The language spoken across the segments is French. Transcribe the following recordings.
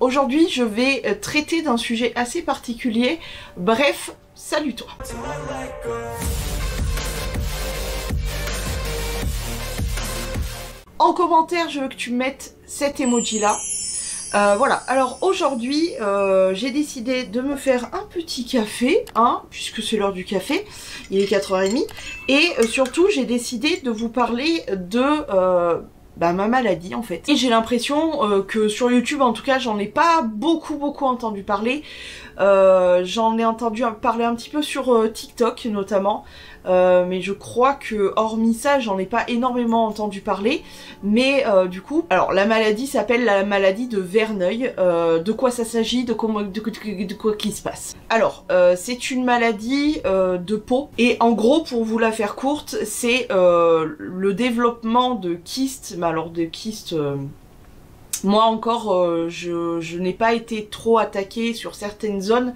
Aujourd'hui, je vais traiter d'un sujet assez particulier. Bref, salut toi. En commentaire, je veux que tu mettes cet emoji là. Voilà, alors aujourd'hui, j'ai décidé de me faire un petit café, hein, puisque c'est l'heure du café, il est 4h30, et surtout j'ai décidé de vous parler de ma maladie en fait. Et j'ai l'impression que sur YouTube, en tout cas, j'en ai pas beaucoup entendu parler. J'en ai entendu parler un petit peu sur TikTok notamment, mais je crois que hormis ça j'en ai pas énormément entendu parler. Mais du coup, alors la maladie s'appelle la maladie de Verneuil. De quoi ça s'agit, de quoi qui se passe? Alors c'est une maladie de peau, et en gros, pour vous la faire courte, c'est le développement de kystes, mais alors de kystes... Moi encore, je n'ai pas été trop attaquée sur certaines zones,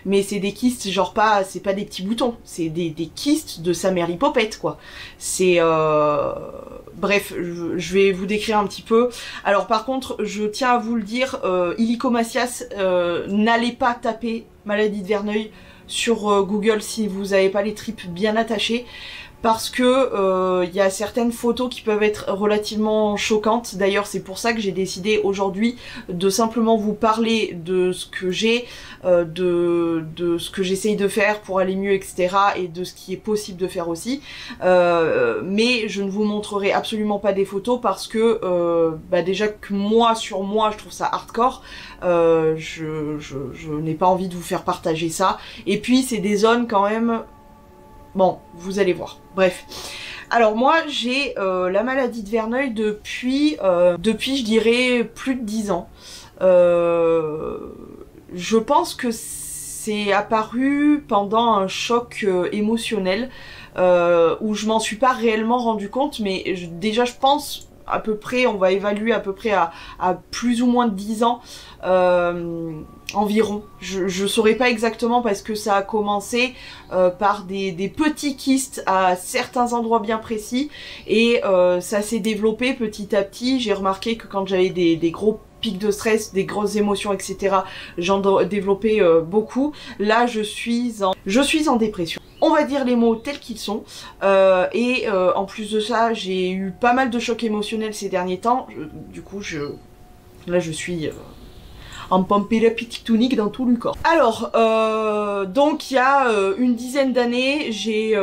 mais c'est des kystes, genre pas, c'est pas des petits boutons, c'est des kystes de sa mère hypopète, quoi. C'est... Bref, je vais vous décrire un petit peu. Alors par contre, je tiens à vous le dire, illicomachias, n'allez pas taper maladie de Verneuil sur Google si vous n'avez pas les tripes bien attachées. Parce que y a certaines photos qui peuvent être relativement choquantes. D'ailleurs, c'est pour ça que j'ai décidé aujourd'hui de simplement vous parler de ce que j'ai, de ce que j'essaye de faire pour aller mieux, etc. et de ce qui est possible de faire aussi. Mais je ne vous montrerai absolument pas des photos parce que déjà que moi, sur moi, je trouve ça hardcore. Je n'ai pas envie de vous faire partager ça. Et puis, c'est des zones quand même... Bon, vous allez voir. Bref. Alors moi, j'ai la maladie de Verneuil depuis, je dirais, plus de 10 ans. Je pense que c'est apparu pendant un choc émotionnel où je m'en suis pas réellement rendu compte, mais déjà je pense à peu près, on va évaluer à peu près à plus ou moins de 10 ans environ. Je saurais pas exactement parce que ça a commencé par des petits kystes à certains endroits bien précis, et ça s'est développé petit à petit. J'ai remarqué que quand j'avais des gros pics de stress, des grosses émotions, etc., j'en développais beaucoup. Là, je suis en dépression. On va dire les mots tels qu'ils sont. Et en plus de ça, j'ai eu pas mal de chocs émotionnels ces derniers temps. Du coup, là, je suis en pampérapitonique dans tout le corps. Alors, donc il y a une dizaine d'années, j'ai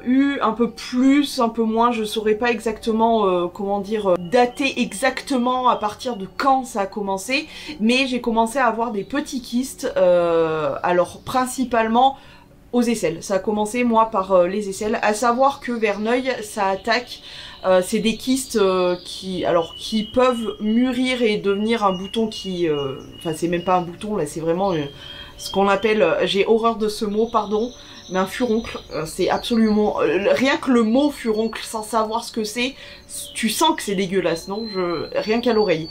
eu un peu plus, un peu moins, je saurais pas exactement comment dire, dater exactement à partir de quand ça a commencé, mais j'ai commencé à avoir des petits kystes, alors principalement aux aisselles. Ça a commencé moi par les aisselles, à savoir que Verneuil, ça attaque, c'est des kystes qui peuvent mûrir et devenir un bouton qui... Enfin c'est même pas un bouton là, c'est vraiment ce qu'on appelle, j'ai horreur de ce mot, pardon, mais un furoncle. C'est absolument... rien que le mot furoncle, sans savoir ce que c'est, tu sens que c'est dégueulasse, non? Rien qu'à l'oreille.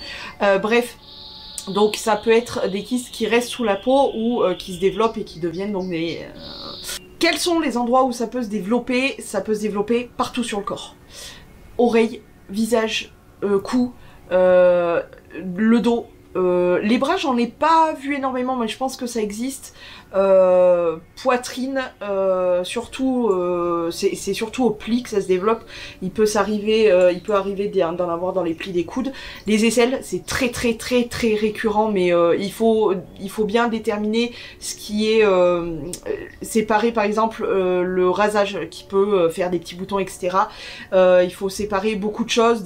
Bref. Donc ça peut être des kystes qui restent sous la peau ou qui se développent et qui deviennent donc des... Quels sont les endroits où ça peut se développer? Ça peut se développer partout sur le corps. Oreilles, visage, cou, le dos. Les bras, j'en ai pas vu énormément, mais je pense que ça existe. Poitrine, surtout, c'est surtout aux plis que ça se développe. Il peut arriver d'en avoir dans les plis des coudes. Les aisselles, c'est très récurrent, mais il faut bien déterminer ce qui est séparé. Par exemple, le rasage qui peut faire des petits boutons, etc. Il faut séparer beaucoup de choses,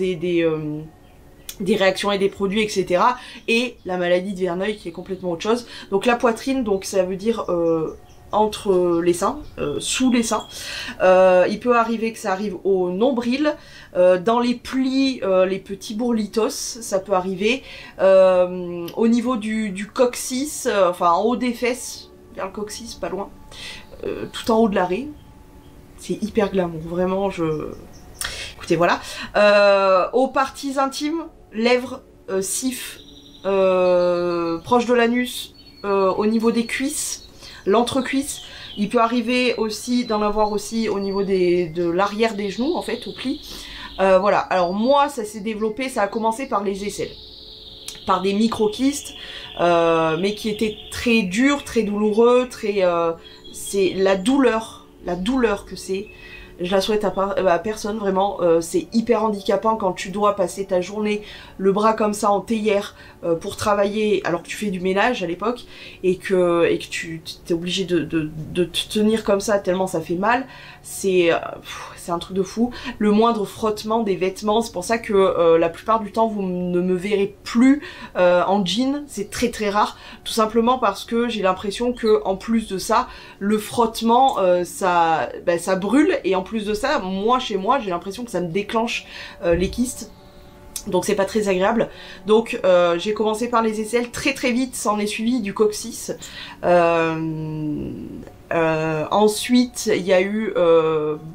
des réactions et des produits, etc. Et la maladie de Verneuil qui est complètement autre chose. Donc la poitrine, donc ça veut dire entre les seins, sous les seins. Il peut arriver que ça arrive au nombril, dans les plis, les petits bourlitos, ça peut arriver. Au niveau du coccyx, enfin en haut des fesses, vers le coccyx, pas loin, tout en haut de l'arrêt. C'est hyper glamour, vraiment, Écoutez, voilà. Aux parties intimes, lèvres, cif, proche de l'anus, au niveau des cuisses, l'entrecuisse. Il peut arriver aussi d'en avoir aussi au niveau de l'arrière des genoux, en fait, au pli. Voilà. Alors moi, ça s'est développé, ça a commencé par les aisselles. par des micro-kystes, mais qui étaient très durs, très douloureux, c'est la douleur que c'est. Je la souhaite à personne, vraiment. C'est hyper handicapant quand tu dois passer ta journée le bras comme ça en théière pour travailler alors que tu fais du ménage à l'époque et que tu es obligé de te tenir comme ça tellement ça fait mal. C'est un truc de fou. Le moindre frottement des vêtements, c'est pour ça que la plupart du temps vous ne me verrez plus en jean, c'est très très rare, tout simplement parce que j'ai l'impression que en plus de ça, le frottement ça brûle, et en plus de ça, moi chez moi j'ai l'impression que ça me déclenche les kystes. Donc c'est pas très agréable. Donc j'ai commencé par les aisselles très très vite, s'en est suivi du coccyx. Ensuite il y a eu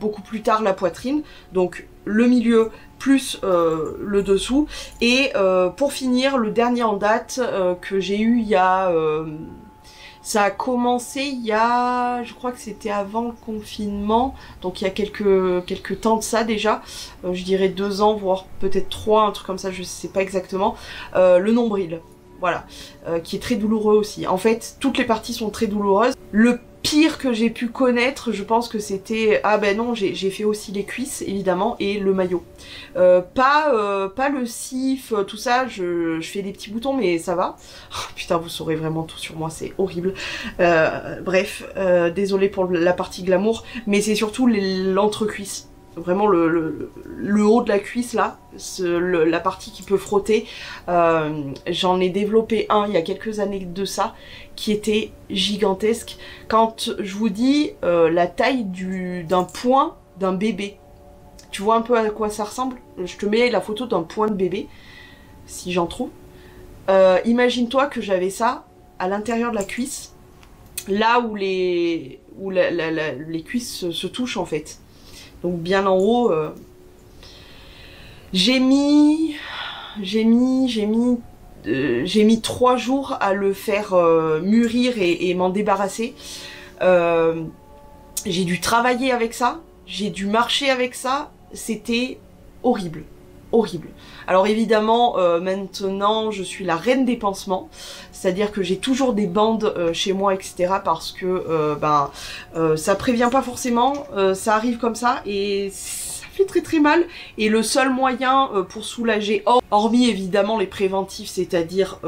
beaucoup plus tard la poitrine, donc le milieu plus le dessous. Et pour finir, le dernier en date que j'ai eu il y a... ça a commencé il y a, je crois que c'était avant le confinement, donc il y a quelques temps de ça déjà, je dirais 2 ans, voire peut-être 3, un truc comme ça, je sais pas exactement, le nombril, voilà, qui est très douloureux aussi. En fait, toutes les parties sont très douloureuses. Le pire que j'ai pu connaître, je pense que c'était... Ah ben non, j'ai fait aussi les cuisses, évidemment, et le maillot. Pas le sif, tout ça, je fais des petits boutons, mais ça va. Oh, putain, vous saurez vraiment tout sur moi, c'est horrible. Bref, désolée pour la partie glamour, mais c'est surtout l'entrecuisse. Vraiment le haut de la cuisse là, la partie qui peut frotter. J'en ai développé un il y a quelques années de ça qui était gigantesque. Quand je vous dis la taille d'un poing d'un bébé, tu vois un peu à quoi ça ressemble? Je te mets la photo d'un poing de bébé, si j'en trouve. Imagine-toi que j'avais ça à l'intérieur de la cuisse, là où les cuisses se touchent en fait. Donc bien en haut, j'ai mis 3 jours à le faire mûrir et m'en débarrasser. J'ai dû travailler avec ça, j'ai dû marcher avec ça, c'était horrible. Horrible. Alors évidemment, maintenant je suis la reine des pansements, c'est-à-dire que j'ai toujours des bandes chez moi, etc. parce que ça prévient pas forcément, ça arrive comme ça et ça fait très très mal. Et le seul moyen pour soulager, hormis évidemment les préventifs, c'est-à-dire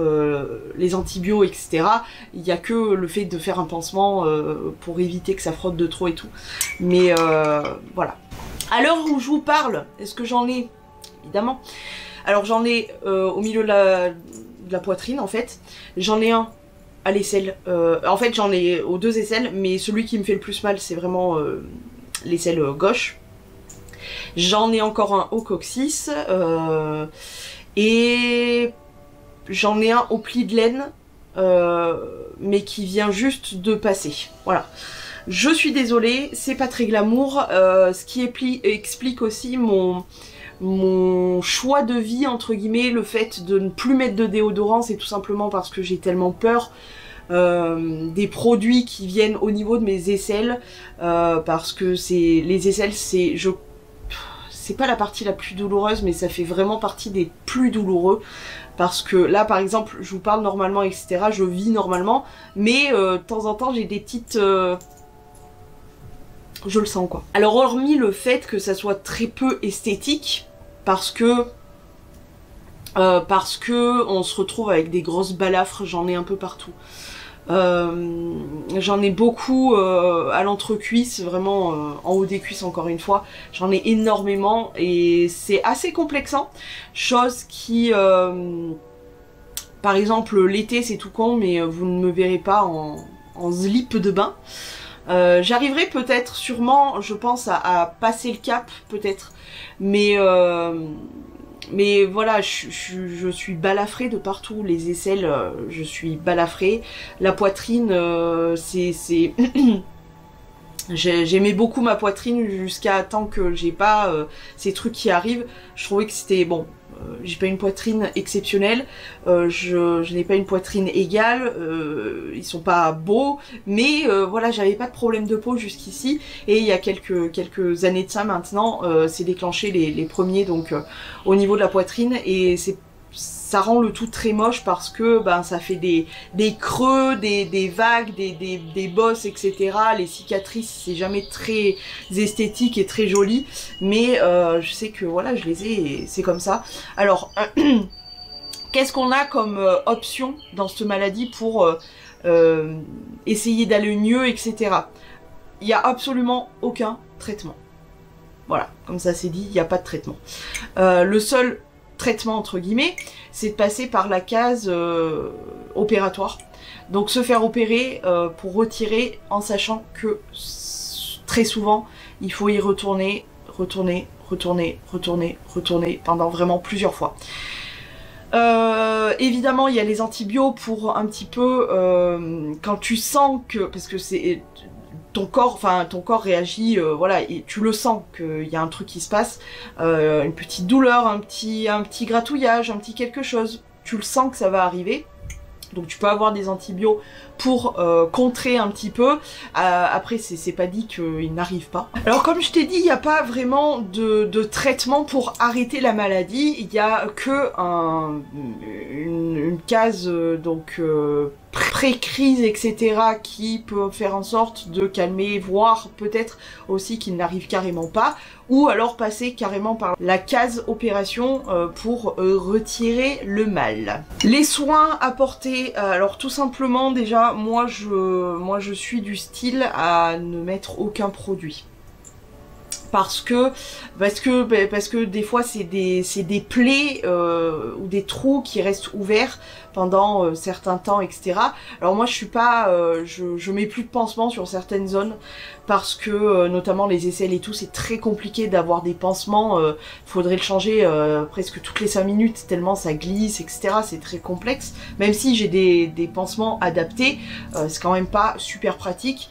les antibiotiques, etc., il n'y a que le fait de faire un pansement pour éviter que ça frotte de trop et tout. Mais voilà. À l'heure où je vous parle, est-ce que j'en ai? Évidemment. Alors j'en ai au milieu de la poitrine en fait. J'en ai un à l'aisselle. En fait j'en ai aux 2 aisselles, mais celui qui me fait le plus mal c'est vraiment l'aisselle gauche. J'en ai encore un au coccyx. Et j'en ai un au pli de laine, mais qui vient juste de passer. Voilà. Je suis désolée, c'est pas très glamour. Ce qui explique aussi mon choix de vie entre guillemets, le fait de ne plus mettre de déodorant, c'est tout simplement parce que j'ai tellement peur des produits qui viennent au niveau de mes aisselles, parce que les aisselles c'est pas la partie la plus douloureuse, mais ça fait vraiment partie des plus douloureux, parce que là par exemple je vous parle normalement etc, je vis normalement, mais de temps en temps j'ai des petites... je le sens quoi. Alors hormis le fait que ça soit très peu esthétique, parce que on se retrouve avec des grosses balafres, j'en ai un peu partout. J'en ai beaucoup à l'entrecuisse, vraiment en haut des cuisses encore une fois, j'en ai énormément et c'est assez complexant, chose qui par exemple l'été c'est tout con, mais vous ne me verrez pas en slip de bain. J'arriverai peut-être, sûrement, je pense, à passer le cap, peut-être. Mais voilà, je suis balafrée de partout. Les aisselles, je suis balafrée. La poitrine, j'aimais beaucoup ma poitrine jusqu'à temps que j'ai pas ces trucs qui arrivent. Je trouvais que c'était bon. J'ai pas une poitrine exceptionnelle, je n'ai pas une poitrine égale, ils sont pas beaux, mais voilà, j'avais pas de problème de peau jusqu'ici, et il y a quelques années de ça maintenant, c'est déclenché les premiers, donc au niveau de la poitrine, et ça rend le tout très moche parce que ben ça fait des creux, des vagues, des bosses, etc. Les cicatrices, c'est jamais très esthétique et très joli, mais je sais que voilà, je les ai et c'est comme ça. Alors, qu'est-ce qu'on a comme option dans cette maladie pour essayer d'aller mieux, etc. Il n'y a absolument aucun traitement. Voilà, comme ça c'est dit, il n'y a pas de traitement. Le seul traitement, entre guillemets, c'est de passer par la case opératoire. Donc se faire opérer pour retirer, en sachant que très souvent, il faut y retourner pendant vraiment plusieurs fois. Évidemment, il y a les antibiotiques pour un petit peu quand tu sens que, parce que c'est ton corps réagit, voilà, et tu le sens qu'il y a un truc qui se passe, une petite douleur, un petit gratouillage, un petit quelque chose, tu le sens que ça va arriver. Donc tu peux avoir des antibiotiques pour contrer un petit peu. Après, c'est pas dit qu'ils n'arrivent pas. Alors comme je t'ai dit, il n'y a pas vraiment de traitement pour arrêter la maladie. Il n'y a que une case pré-crise, etc. qui peut faire en sorte de calmer, voire peut-être aussi qu'il n'arrive carrément pas, ou alors passer carrément par la case opération pour retirer le mal. Les soins apportés, alors tout simplement déjà, moi je suis du style à ne mettre aucun produit. Parce que des fois c'est des plaies ou des trous qui restent ouverts pendant certains temps, etc. Alors moi je suis pas, je mets plus de pansements sur certaines zones parce que notamment les aisselles et tout, c'est très compliqué d'avoir des pansements. Faudrait le changer presque toutes les 5 minutes tellement ça glisse, etc. C'est très complexe. Même si j'ai des pansements adaptés, c'est quand même pas super pratique.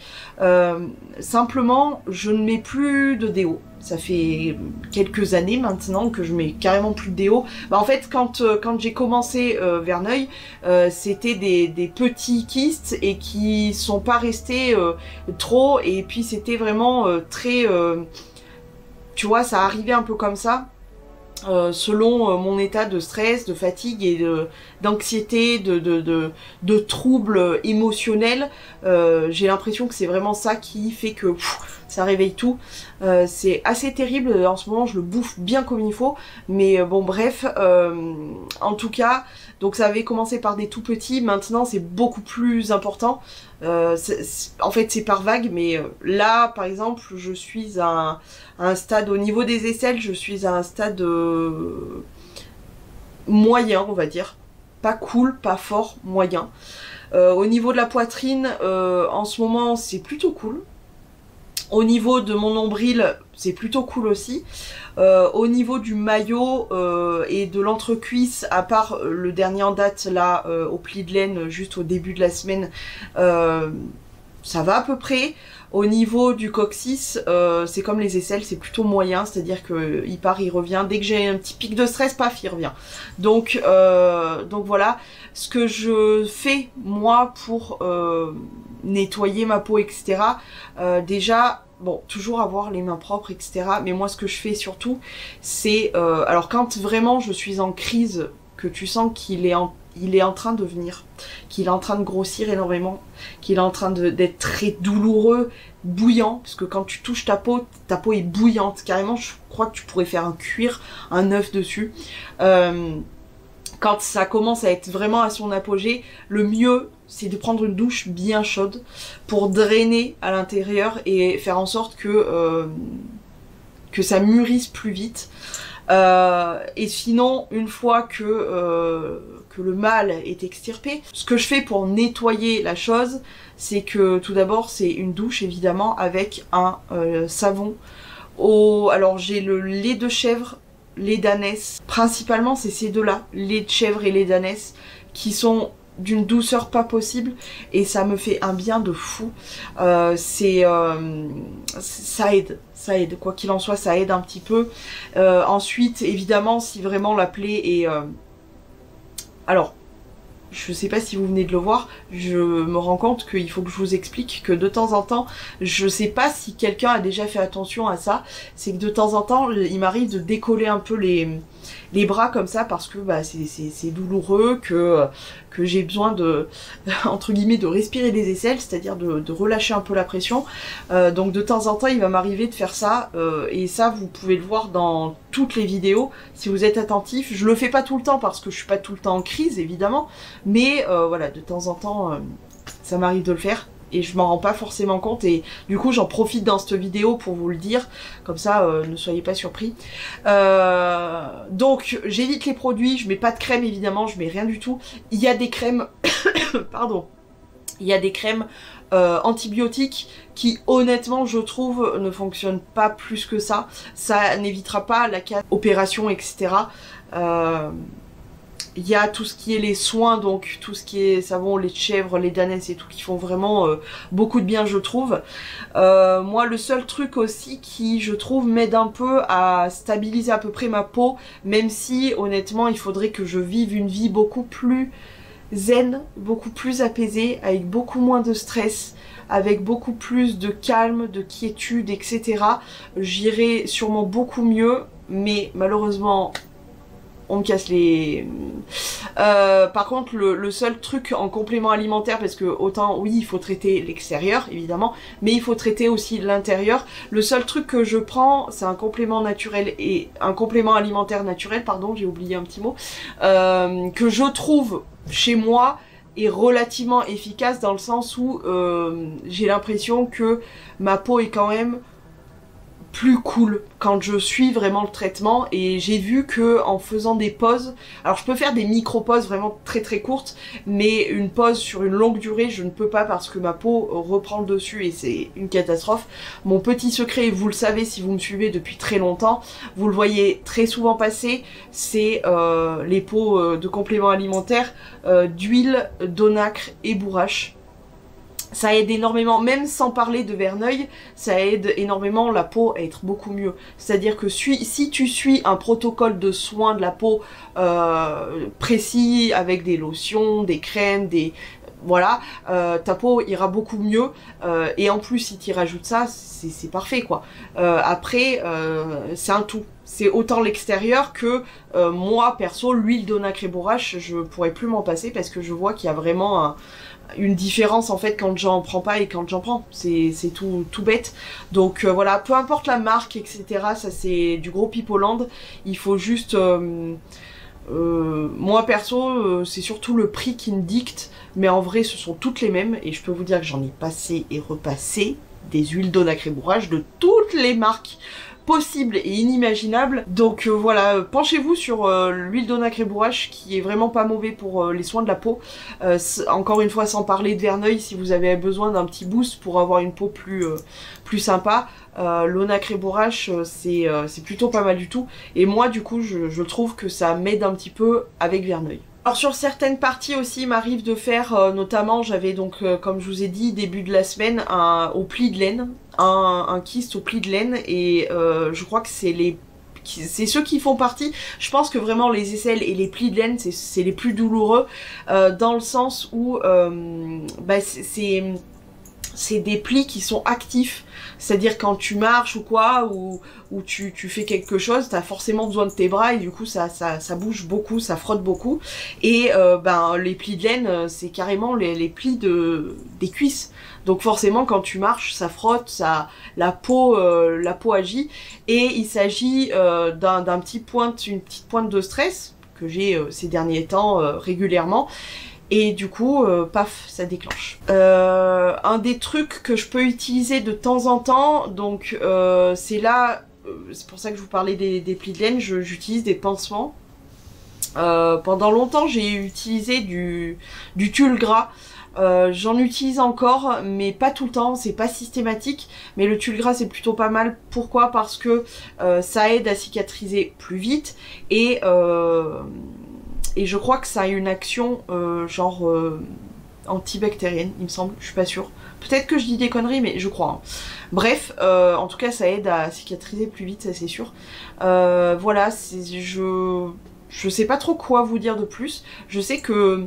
Simplement, je ne mais plus de déo. Ça fait quelques années maintenant que je mets carrément plus de déo. Bah en fait, quand j'ai commencé Verneuil, c'était des petits kystes et qui sont pas restés trop. Et puis c'était vraiment très... tu vois, ça arrivait un peu comme ça. Selon mon état de stress, de fatigue et d'anxiété, de troubles émotionnels, j'ai l'impression que c'est vraiment ça qui fait que ça réveille tout. C'est assez terrible, en ce moment je le bouffe bien comme il faut, mais bon bref, en tout cas, donc ça avait commencé par des tout petits, maintenant c'est beaucoup plus important. En fait c'est par vague, mais là par exemple je suis à un stade, au niveau des aisselles, je suis à un stade moyen, on va dire. Pas cool, pas fort, moyen. Au niveau de la poitrine, en ce moment c'est plutôt cool. Au niveau de mon nombril, c'est plutôt cool aussi. Au niveau du maillot et de l'entrecuisse, à part le dernier en date là, au pli de laine, juste au début de la semaine, ça va à peu près. Au niveau du coccyx, c'est comme les aisselles, c'est plutôt moyen, c'est-à-dire que il part, il revient. Dès que j'ai un petit pic de stress, paf, il revient. Donc voilà, ce que je fais moi pour nettoyer ma peau, etc. Déjà, bon, toujours avoir les mains propres, etc. Mais moi, ce que je fais surtout, c'est... alors quand vraiment je suis en crise, que tu sens qu'il est en train de venir, qu'il est en train de grossir énormément, qu'il est en train d'être très douloureux, bouillant, parce que quand tu touches ta peau est bouillante, carrément je crois que tu pourrais faire cuire un œuf dessus. Quand ça commence à être vraiment à son apogée, le mieux c'est de prendre une douche bien chaude pour drainer à l'intérieur et faire en sorte que ça mûrisse plus vite. Et sinon, une fois que le mal est extirpé, ce que je fais pour nettoyer la chose, c'est que tout d'abord c'est une douche évidemment avec un savon. Alors j'ai le lait de chèvre, lait d'ânesse, principalement c'est ces deux-là, lait de chèvre et lait d'ânesse, qui sont d'une douceur pas possible et ça me fait un bien de fou. Ça aide, quoi qu'il en soit, ça aide un petit peu. Ensuite, évidemment, si vraiment la plaie est... Alors, je sais pas si vous venez de le voir, je me rends compte qu'il faut que je vous explique que de temps en temps, je sais pas si quelqu'un a déjà fait attention à ça, c'est que de temps en temps, il m'arrive de décoller un peu les bras comme ça parce que bah, c'est douloureux, que j'ai besoin de, entre guillemets, de respirer les aisselles, c'est-à-dire de relâcher un peu la pression. Donc de temps en temps, il va m'arriver de faire ça, et ça, vous pouvez le voir dans toutes les vidéos, si vous êtes attentif. Je le fais pas tout le temps parce que je suis pas tout le temps en crise, évidemment, mais voilà, de temps en temps, ça m'arrive de le faire. Et je m'en rends pas forcément compte, et du coup j'en profite dans cette vidéo pour vous le dire, comme ça ne soyez pas surpris. Donc j'évite les produits, je mets pas de crème évidemment, je mets rien du tout. Il y a des crèmes, pardon, il y a des crèmes antibiotiques qui honnêtement je trouve ne fonctionnent pas plus que ça. Ça n'évitera pas la opération, etc. Il y a tout ce qui est les soins, donc tout ce qui est savon, lait de chèvre, lait d'ânesse et tout, qui font vraiment beaucoup de bien, je trouve. Moi, le seul truc aussi qui, je trouve, m'aide un peu à stabiliser à peu près ma peau, même si, honnêtement, il faudrait que je vive une vie beaucoup plus zen, beaucoup plus apaisée, avec beaucoup moins de stress, avec beaucoup plus de calme, de quiétude, etc. J'irai sûrement beaucoup mieux, mais malheureusement on me casse les... par contre, le seul truc en complément alimentaire, parce que autant, oui, il faut traiter l'extérieur, évidemment, mais il faut traiter aussi l'intérieur. Le seul truc que je prends, c'est un complément naturel et un complément alimentaire naturel, pardon, j'ai oublié un petit mot, que je trouve chez moi est relativement efficace dans le sens où j'ai l'impression que ma peau est quand même plus cool quand je suis vraiment le traitement, et j'ai vu que en faisant des pauses, alors je peux faire des micro-pauses vraiment très très courtes, mais une pause sur une longue durée je ne peux pas parce que ma peau reprend le dessus et c'est une catastrophe. Mon petit secret, vous le savez si vous me suivez depuis très longtemps, vous le voyez très souvent passer, c'est les pots de compléments alimentaires d'huile, d'onacre et bourrache. Ça aide énormément, même sans parler de verneuil, ça aide énormément la peau à être beaucoup mieux. C'est-à-dire que si tu suis un protocole de soins de la peau précis, avec des lotions, des crèmes, voilà, ta peau ira beaucoup mieux, et en plus si tu rajoutes ça, c'est parfait quoi. Après, c'est un tout. C'est autant l'extérieur que moi perso, l'huile d'onacre et bourrache, je pourrais plus m'en passer parce que je vois qu'il y a vraiment une différence en fait quand j'en prends pas et quand j'en prends. C'est tout bête. Donc voilà, peu importe la marque, etc. Ça c'est du gros pipoland. Il faut juste... moi perso, c'est surtout le prix qui me dicte, mais en vrai ce sont toutes les mêmes, et je peux vous dire que j'en ai passé et repassé des huiles d'onacre et bourrache de toutes les marques possible et inimaginable. Donc voilà, penchez-vous sur l'huile d'onacre et bourrache qui est vraiment pas mauvais pour les soins de la peau. Encore une fois, sans parler de verneuil, si vous avez besoin d'un petit boost pour avoir une peau plus sympa, l'onacre et bourrache c'est plutôt pas mal du tout. Et moi du coup je trouve que ça m'aide un petit peu avec verneuil. Alors sur certaines parties aussi, il m'arrive de faire, notamment j'avais donc, comme je vous ai dit, début de la semaine, au pli de laine, un kyste au pli de laine, et je crois que c'est ceux qui font partie. Je pense que vraiment les aisselles et les plis de laine, c'est les plus douloureux, dans le sens où bah, c'est des plis qui sont actifs. C'est-à-dire quand tu marches ou quoi, ou tu fais quelque chose, t'as forcément besoin de tes bras et du coup ça bouge beaucoup, ça frotte beaucoup. Et ben les plis de laine, c'est carrément les plis des cuisses. Donc forcément quand tu marches, ça frotte, la peau agit. Et il s'agit une petite pointe de stress que j'ai ces derniers temps régulièrement. Et du coup, paf, ça déclenche. Un des trucs que je peux utiliser de temps en temps, donc c'est là, c'est pour ça que je vous parlais des plis de laine, j'utilise des pansements. Pendant longtemps, j'ai utilisé du tulle gras. J'en utilise encore, mais pas tout le temps, c'est pas systématique. Mais le tulle gras, c'est plutôt pas mal. Pourquoi? Parce que ça aide à cicatriser plus vite et je crois que ça a une action genre antibactérienne, il me semble, je suis pas sûre. Peut-être que je dis des conneries, mais je crois. Hein. Bref, en tout cas, ça aide à cicatriser plus vite, ça c'est sûr. Voilà, je sais pas trop quoi vous dire de plus. Je sais que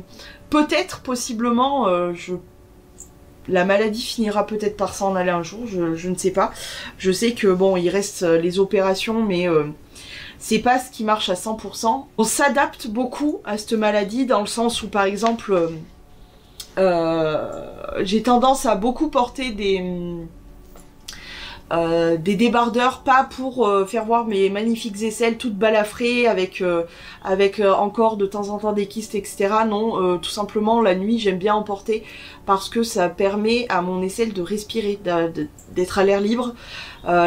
peut-être, possiblement, la maladie finira peut-être par s'en aller un jour, je ne sais pas. Je sais que bon, il reste les opérations, mais c'est pas ce qui marche à 100%. On s'adapte beaucoup à cette maladie dans le sens où par exemple j'ai tendance à beaucoup porter des débardeurs, pas pour faire voir mes magnifiques aisselles toutes balafrées avec encore de temps en temps des kystes, etc. Non, tout simplement la nuit j'aime bien en porter parce que ça permet à mon aisselle de respirer, d'être à l'air libre.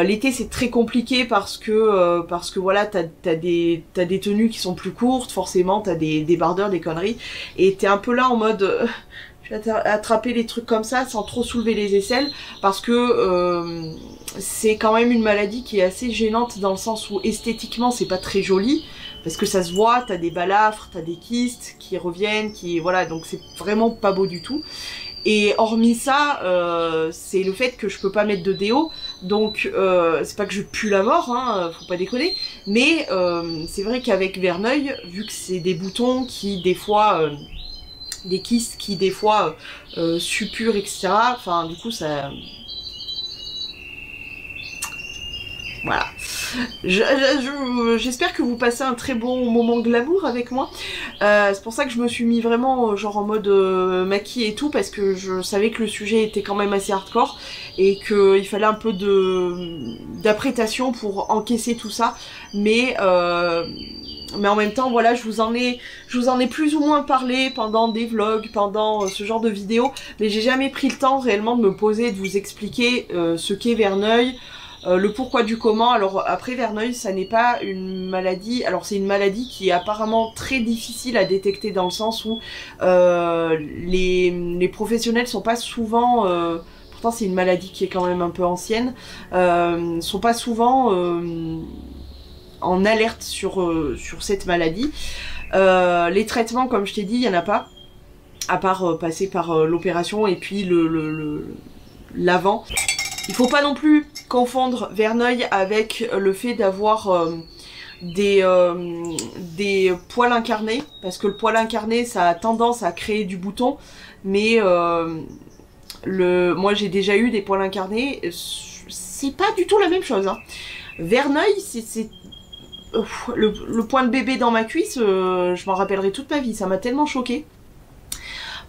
L'été c'est très compliqué parce que voilà t'as des tenues qui sont plus courtes, forcément t'as des débardeurs, des conneries, et t'es un peu là en mode je vais attraper les trucs comme ça sans trop soulever les aisselles parce que c'est quand même une maladie qui est assez gênante dans le sens où esthétiquement c'est pas très joli parce que ça se voit, t'as des balafres, t'as des kystes qui reviennent, voilà, donc c'est vraiment pas beau du tout. Et hormis ça, c'est le fait que je peux pas mettre de déo, donc c'est pas que je pue la mort, hein, faut pas déconner, mais c'est vrai qu'avec Verneuil, vu que c'est des boutons qui des fois des kystes qui des fois suppurent, etc. Enfin, du coup, ça... Voilà. J'espère que vous passez un très bon moment glamour avec moi. C'est pour ça que je me suis mis vraiment genre en mode maquille et tout, parce que je savais que le sujet était quand même assez hardcore et qu'il fallait un peu d'appréciation pour encaisser tout ça. Mais en même temps, voilà, je vous en ai plus ou moins parlé pendant des vlogs, pendant ce genre de vidéos, mais j'ai jamais pris le temps réellement de me poser et de vous expliquer ce qu'est Verneuil, le pourquoi du comment. Alors après, Verneuil, ça n'est pas une maladie, alors c'est une maladie qui est apparemment très difficile à détecter dans le sens où les professionnels sont pas souvent... pourtant c'est une maladie qui est quand même un peu ancienne, sont pas souvent... en alerte sur cette maladie. Les traitements, comme je t'ai dit, il n'y en a pas, à part passer par l'opération et puis l'avant. Il faut pas non plus confondre Verneuil avec le fait d'avoir des poils incarnés, parce que le poil incarné, ça a tendance à créer du bouton, mais moi j'ai déjà eu des poils incarnés, c'est pas du tout la même chose, hein. Verneuil, c'est le point de bébé dans ma cuisse, je m'en rappellerai toute ma vie, ça m'a tellement choquée.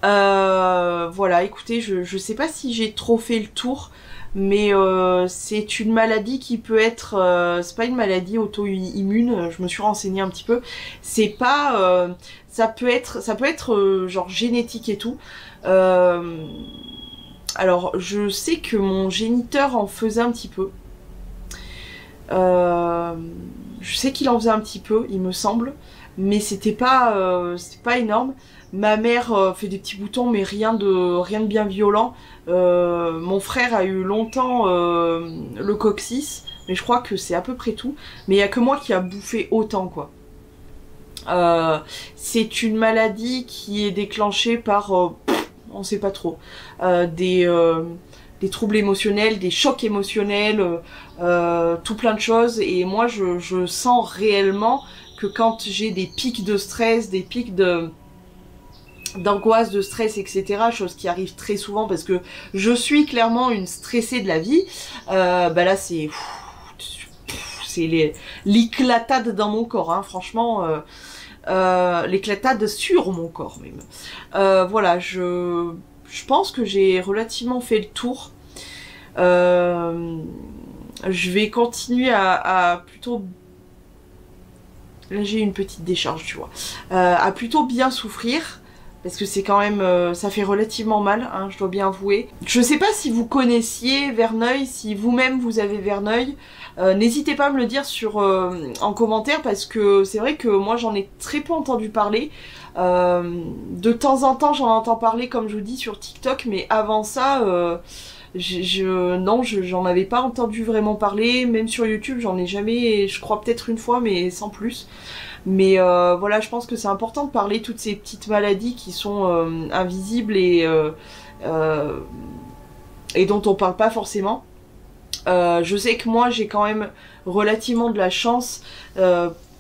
Voilà, écoutez, je sais pas si j'ai trop fait le tour, mais c'est une maladie qui peut être... c'est pas une maladie auto-immune, je me suis renseignée un petit peu. C'est pas... ça peut être genre génétique et tout. Alors, je sais que mon géniteur en faisait un petit peu. Je sais qu'il en faisait un petit peu, il me semble, mais c'était pas énorme. Ma mère fait des petits boutons, mais rien de bien violent. Mon frère a eu longtemps le coccyx, mais je crois que c'est à peu près tout. Mais il y a que moi qui a bouffé autant, quoi. C'est une maladie qui est déclenchée par, on sait pas trop, des troubles émotionnels, des chocs émotionnels, tout plein de choses. Et moi, je sens réellement que quand j'ai des pics de stress, des pics d'angoisse, de stress, etc., chose qui arrive très souvent parce que je suis clairement une stressée de la vie, bah là c'est l'éclatade dans mon corps, hein, franchement, l'éclatade sur mon corps même. Voilà, je pense que j'ai relativement fait le tour. Je vais continuer à plutôt... Là j'ai une petite décharge, tu vois. À plutôt bien souffrir. Parce que c'est quand même... ça fait relativement mal, hein, je dois bien avouer. Je sais pas si vous connaissiez Verneuil, si vous-même vous avez Verneuil. N'hésitez pas à me le dire en commentaire, parce que c'est vrai que moi j'en ai très peu entendu parler. De temps en temps j'en entends parler, comme je vous dis, sur TikTok, mais avant ça... non, j'en avais pas entendu vraiment parler, même sur YouTube, j'en ai jamais, je crois peut-être une fois, mais sans plus. Mais voilà, je pense que c'est important de parler de toutes ces petites maladies qui sont invisibles et dont on parle pas forcément. Je sais que moi j'ai quand même relativement de la chance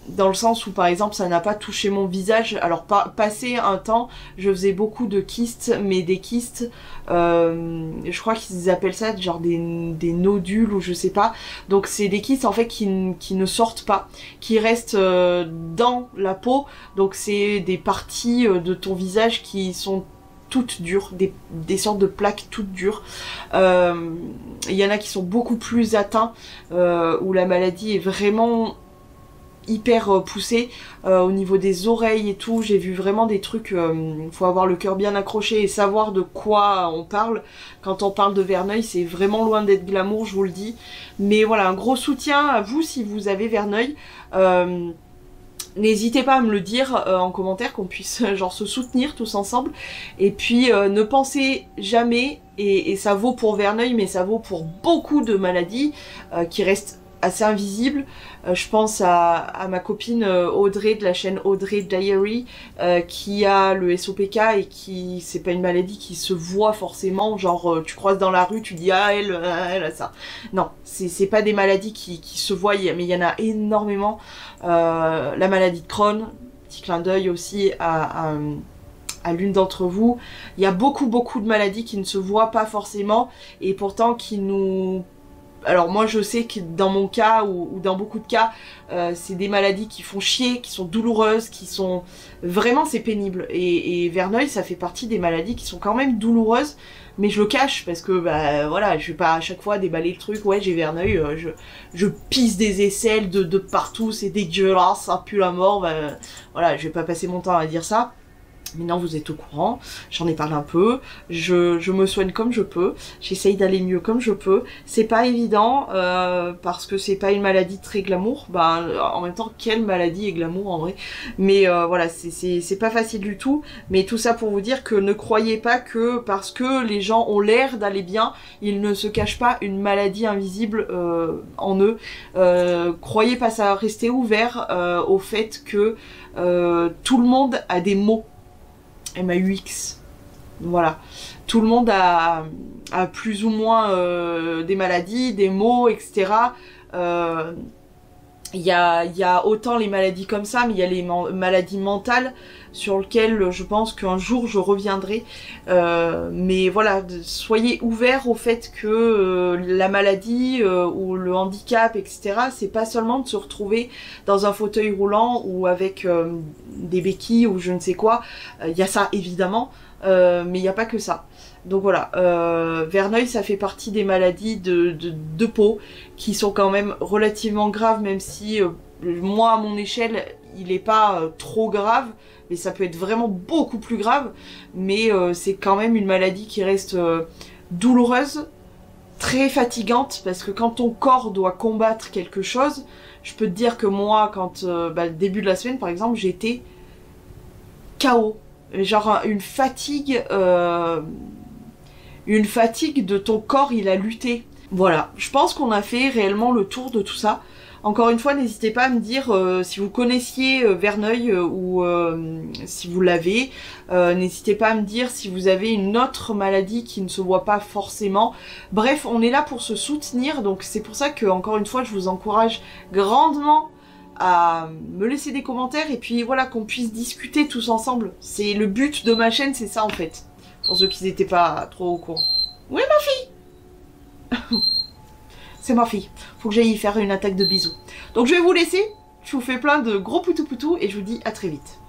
dans le sens où par exemple ça n'a pas touché mon visage. Alors passé un temps, je faisais beaucoup de kystes, mais des kystes, je crois qu'ils appellent ça genre des nodules ou je sais pas. Donc c'est des kystes en fait qui ne sortent pas, qui restent dans la peau. Donc c'est des parties de ton visage qui sont toutes dures, des sortes de plaques toutes dures. Il y en a qui sont beaucoup plus atteints, où la maladie est vraiment hyper poussée, au niveau des oreilles et tout. J'ai vu vraiment des trucs, faut avoir le cœur bien accroché et savoir de quoi on parle. Quand on parle de Verneuil, c'est vraiment loin d'être glamour, je vous le dis. Mais voilà, un gros soutien à vous si vous avez Verneuil. N'hésitez pas à me le dire en commentaire, qu'on puisse genre se soutenir tous ensemble. Et puis ne pensez jamais, et ça vaut pour Verneuil, mais ça vaut pour beaucoup de maladies qui restent assez invisibles. Je pense à ma copine Audrey de la chaîne Audrey Diary qui a le SOPK et qui, c'est pas une maladie qui se voit forcément, genre tu croises dans la rue, tu dis ah elle a ça. Non, c'est pas des maladies qui se voient, mais il y en a énormément. La maladie de Crohn, petit clin d'œil aussi à l'une d'entre vous. Il y a beaucoup de maladies qui ne se voient pas forcément et pourtant qui nous... Alors moi je sais que dans mon cas ou dans beaucoup de cas, c'est des maladies qui font chier, qui sont douloureuses, qui sont... Vraiment c'est pénible. Et Verneuil ça fait partie des maladies qui sont quand même douloureuses, mais je le cache parce que bah voilà, je vais pas à chaque fois déballer le truc, ouais j'ai Verneuil, je pisse des aisselles de partout, c'est dégueulasse, ça pue la mort, bah, voilà, je vais pas passer mon temps à dire ça. Maintenant vous êtes au courant, j'en ai parlé un peu, je me soigne comme je peux, j'essaye d'aller mieux comme je peux. C'est pas évident parce que c'est pas une maladie très glamour, bah en même temps quelle maladie est glamour en vrai, mais voilà, c'est pas facile du tout. Mais tout ça pour vous dire que ne croyez pas que parce que les gens ont l'air d'aller bien, ils ne se cachent pas une maladie invisible en eux. Croyez pas ça, restez ouvert au fait que tout le monde a des maux. MAUX. Voilà. Tout le monde a plus ou moins des maladies, des maux, etc. Il y a autant les maladies comme ça, mais il y a les maladies mentales sur lesquelles je pense qu'un jour je reviendrai. Mais voilà, soyez ouverts au fait que la maladie ou le handicap, etc., c'est pas seulement de se retrouver dans un fauteuil roulant ou avec des béquilles ou je ne sais quoi. Il y a ça évidemment, mais il n'y a pas que ça. Donc voilà, Verneuil ça fait partie des maladies de peau qui sont quand même relativement graves, même si moi à mon échelle il n'est pas trop grave, mais ça peut être vraiment beaucoup plus grave. Mais c'est quand même une maladie qui reste douloureuse, très fatigante, parce que quand ton corps doit combattre quelque chose, je peux te dire que moi quand le début de la semaine par exemple j'étais KO, genre une fatigue de ton corps, il a lutté. Voilà, je pense qu'on a fait réellement le tour de tout ça. Encore une fois, n'hésitez pas à me dire si vous connaissiez Verneuil ou si vous l'avez. N'hésitez pas à me dire si vous avez une autre maladie qui ne se voit pas forcément. Bref, on est là pour se soutenir, donc c'est pour ça que, encore une fois, je vous encourage grandement à me laisser des commentaires et puis voilà, qu'on puisse discuter tous ensemble. C'est le but de ma chaîne, c'est ça en fait. Pour ceux qui n'étaient pas trop au courant. Oui, ma fille. C'est ma fille. Faut que j'aille y faire une attaque de bisous. Donc je vais vous laisser. Je vous fais plein de gros poutou-poutou et je vous dis à très vite.